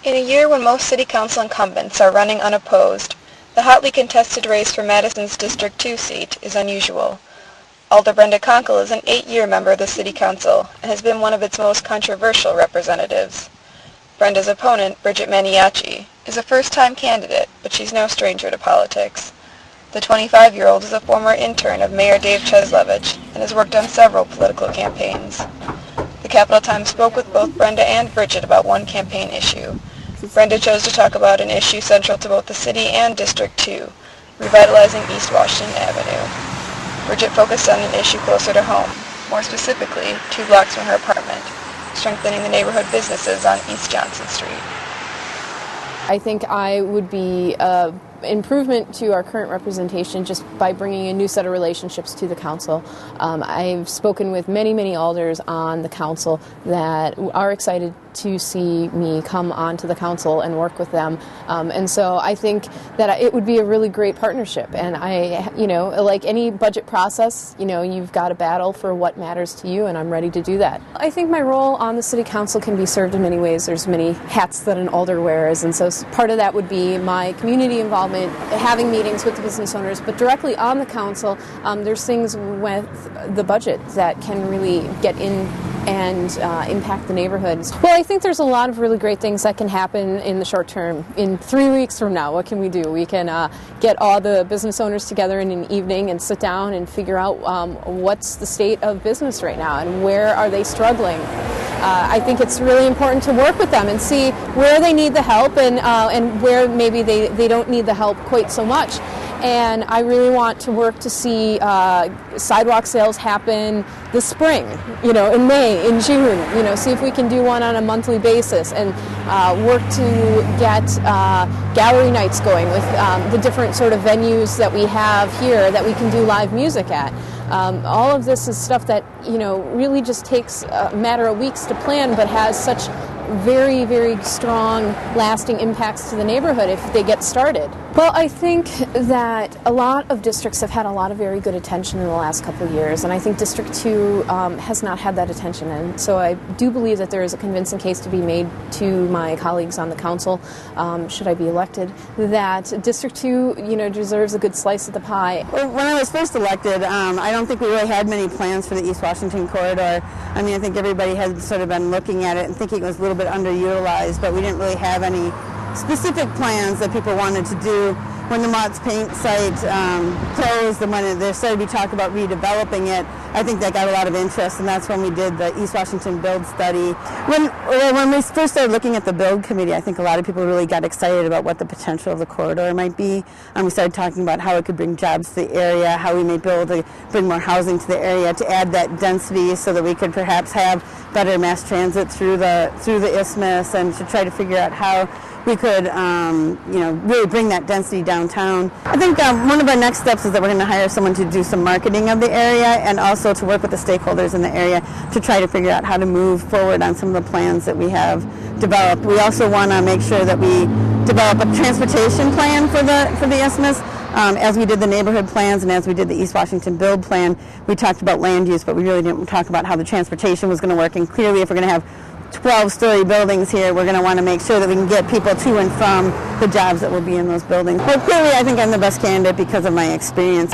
In a year when most city council incumbents are running unopposed, the hotly contested race for Madison's District 2 seat is unusual. Alder Brenda Konkel is an 8-year member of the city council and has been one of its most controversial representatives. Brenda's opponent, Bridget Maniaci, is a first-time candidate, but she's no stranger to politics. The 25-year-old is a former intern of Mayor Dave Cheslevich and has worked on several political campaigns. The Capital Times spoke with both Brenda and Bridget about one campaign issue. Brenda chose to talk about an issue central to both the city and District 2, revitalizing East Washington Avenue. Bridget focused on an issue closer to home, more specifically, 2 blocks from her apartment, strengthening the neighborhood businesses on East Johnson Street. I think I would be improvement to our current representation just by bringing a new set of relationships to the council. I've spoken with many alders on the council that are excited to see me come onto the council and work with them, and so I think that it would be a really great partnership. And like any budget process, you've got to battle for what matters to you, and I'm ready to do that. I think my role on the city council can be served in many ways. There's many hats that an alder wears, and so part of that would be my community involvement, having meetings with the business owners, but directly on the council, there's things with the budget that can really get in and impact the neighborhoods. Well, I think there's a lot of really great things that can happen in the short term. In 3 weeks from now, what can we do? We can get all the business owners together in an evening and sit down and figure out what's the state of business right now and where are they struggling. I think it's really important to work with them and see where they need the help and where maybe they don't need the help quite so much. And I really want to work to see sidewalk sales happen this spring, in May, in June, see if we can do one on a monthly basis and work to get gallery nights going with the different sort of venues that we have here that we can do live music at. All of this is stuff that, really just takes a matter of weeks to plan, but has such very strong, lasting impacts to the neighborhood if they get started. Well, I think that a lot of districts have had a lot of very good attention in the last couple of years, and I think District 2 has not had that attention. And so I do believe that there is a convincing case to be made to my colleagues on the council, should I be elected, that District 2, deserves a good slice of the pie. Well, when I was first elected, I don't think we really had many plans for the East Washington corridor. I think everybody had sort of been looking at it and thinking it was a little bit underutilized, but we didn't really have any specific plans that people wanted to do. When the Mott's Paint site closed and when there started to be talk about redeveloping it, I think that got a lot of interest, and that's when we did the East Washington Build Study. When we first started looking at the Build Committee, I think a lot of people really got excited about what the potential of the corridor might be. We started talking about how it could bring jobs to the area, how we may be able to bring more housing to the area, to add that density so that we could perhaps have better mass transit through the isthmus, and to try to figure out how we could, really bring that density downtown. I think one of our next steps is that we're going to hire someone to do some marketing of the area and also to work with the stakeholders in the area to try to figure out how to move forward on some of the plans that we have developed. We also want to make sure that we develop a transportation plan for the isthmus. As we did the neighborhood plans and as we did the East Washington Build Plan, we talked about land use, but we really didn't talk about how the transportation was going to work. And clearly, if we're going to have 12-story buildings here, we're going to want to make sure that we can get people to and from the jobs that will be in those buildings. But clearly, I think I'm the best candidate because of my experience.